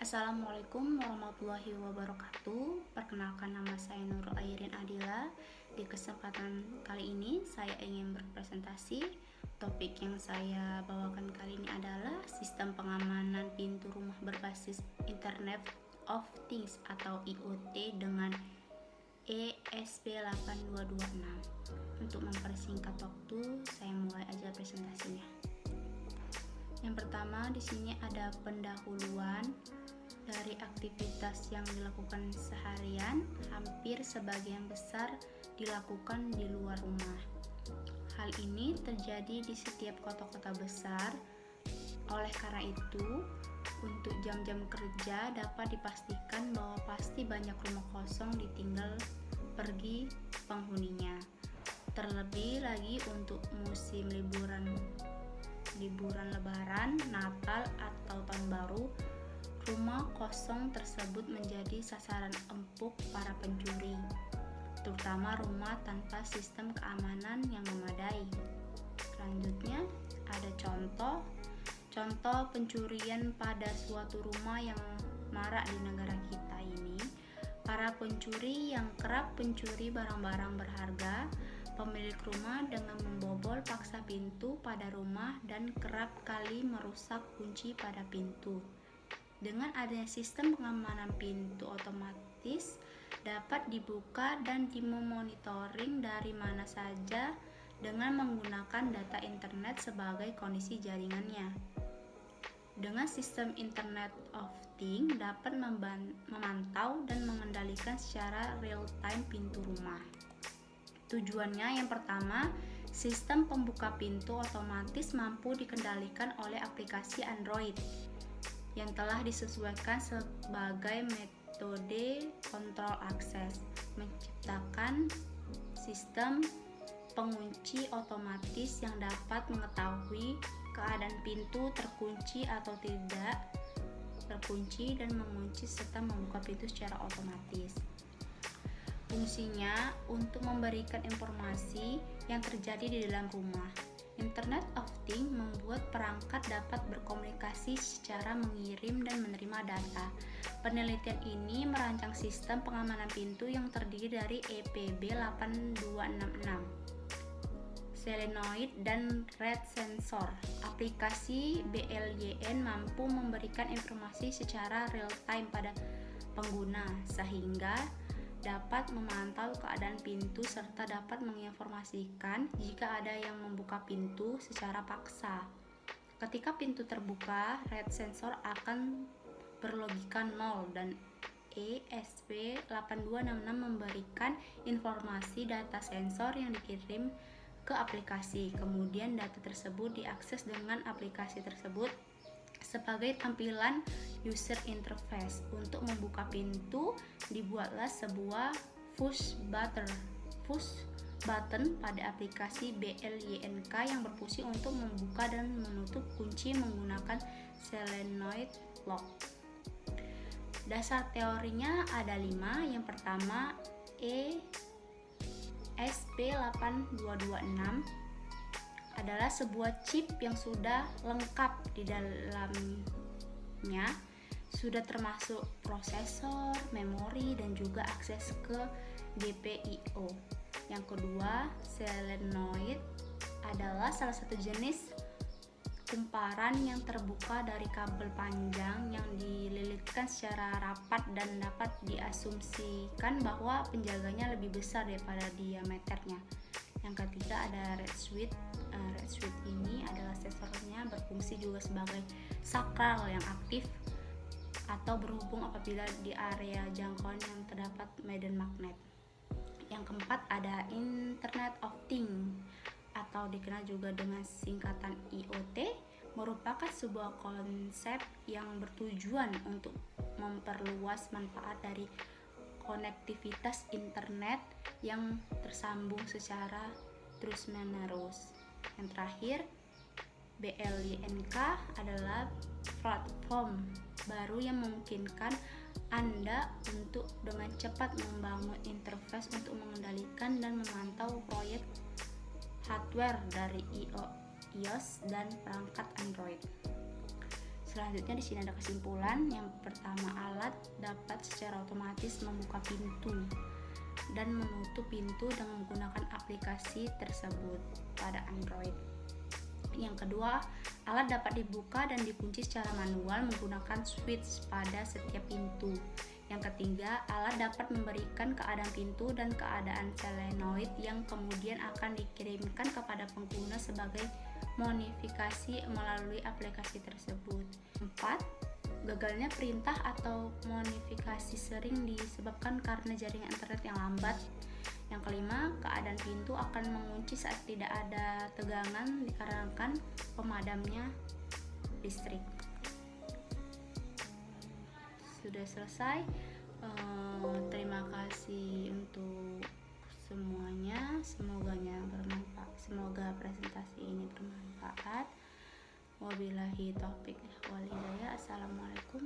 Assalamualaikum warahmatullahi wabarakatuh. Perkenalkan, nama saya Nurul Ayrin Adila. Di kesempatan kali ini saya ingin berpresentasi. Topik yang saya bawakan kali ini adalah sistem pengamanan pintu rumah berbasis Internet of Things atau IoT dengan ESP8226. Untuk mempersingkat waktu, saya mulai aja presentasinya. Yang pertama, di sini ada pendahuluan dari aktivitas yang dilakukan seharian. Hampir sebagian besar dilakukan di luar rumah. Hal ini terjadi di setiap kota-kota besar. Oleh karena itu, untuk jam-jam kerja dapat dipastikan bahwa pasti banyak rumah kosong ditinggal pergi penghuninya. Terlebih lagi untuk musim liburan Lebaran, Natal, atau Tahun Baru, rumah kosong tersebut menjadi sasaran empuk para pencuri, terutama rumah tanpa sistem keamanan yang memadai. Selanjutnya ada contoh pencurian pada suatu rumah yang marak di negara kita ini. Para pencuri yang kerap mencuri barang-barang berharga, pemilik rumah dengan membobol paksa pintu pada rumah dan kerap kali merusak kunci pada pintu. Dengan adanya sistem pengamanan pintu otomatis dapat dibuka dan dimonitoring dari mana saja dengan menggunakan data internet sebagai kondisi jaringannya. Dengan sistem Internet of Things dapat memantau dan mengendalikan secara real-time pintu rumah. Tujuannya yang pertama, sistem pembuka pintu otomatis mampu dikendalikan oleh aplikasi Android yang telah disesuaikan sebagai metode kontrol akses, menciptakan sistem pengunci otomatis yang dapat mengetahui keadaan pintu terkunci atau tidak terkunci dan mengunci serta membuka pintu secara otomatis. Fungsinya untuk memberikan informasi yang terjadi di dalam rumah. Internet of Things membuat perangkat dapat berkomunikasi secara mengirim dan menerima data. Penelitian ini merancang sistem pengamanan pintu yang terdiri dari EPB8266, solenoid, dan red sensor. Aplikasi BLYN mampu memberikan informasi secara real-time pada pengguna, sehingga dapat memantau keadaan pintu serta dapat menginformasikan jika ada yang membuka pintu secara paksa. Ketika pintu terbuka, red sensor akan berlogika 0 dan ESP8266 memberikan informasi data sensor yang dikirim ke aplikasi. Kemudian data tersebut diakses dengan aplikasi tersebut sebagai tampilan user interface. Untuk membuka pintu, dibuatlah sebuah push button pada aplikasi BLYNK yang berfungsi untuk membuka dan menutup kunci menggunakan solenoid lock. Dasar teorinya ada 5. Yang pertama, ESP8226 adalah sebuah chip yang sudah lengkap di dalamnya, sudah termasuk prosesor, memori, dan juga akses ke GPIO. Yang kedua, solenoid adalah salah satu jenis kumparan yang terbuka dari kabel panjang yang dililitkan secara rapat dan dapat diasumsikan bahwa penjaganya lebih besar daripada diameternya. Yang ketiga ada red switch. Red switch ini adalah sensornya berfungsi juga sebagai sakral yang aktif atau berhubung apabila di area jangkauan yang terdapat medan magnet. Yang keempat ada Internet of Things atau dikenal juga dengan singkatan IoT, merupakan sebuah konsep yang bertujuan untuk memperluas manfaat dari konektivitas internet yang tersambung secara terus-menerus. Yang terakhir, BLYNK adalah platform baru yang memungkinkan Anda untuk dengan cepat membangun interface untuk mengendalikan dan memantau proyek hardware dari iOS dan perangkat Android. Selanjutnya di sini ada kesimpulan. Yang pertama, alat dapat secara otomatis membuka pintu dan menutup pintu dengan menggunakan aplikasi tersebut pada Android. Yang kedua, alat dapat dibuka dan dikunci secara manual menggunakan switch pada setiap pintu. Yang ketiga, alat dapat memberikan keadaan pintu dan keadaan solenoid yang kemudian akan dikirimkan kepada pengguna sebagai modifikasi melalui aplikasi tersebut. 4. Gagalnya perintah atau modifikasi sering disebabkan karena jaringan internet yang lambat. Yang kelima, keadaan pintu akan mengunci saat tidak ada tegangan dikarenakan pemadamnya listrik. Sudah selesai. Terima kasih untuk semuanya. Semoga presentasi ini bermanfaat. Wabillahi taufiq wal hidayah. Assalamualaikum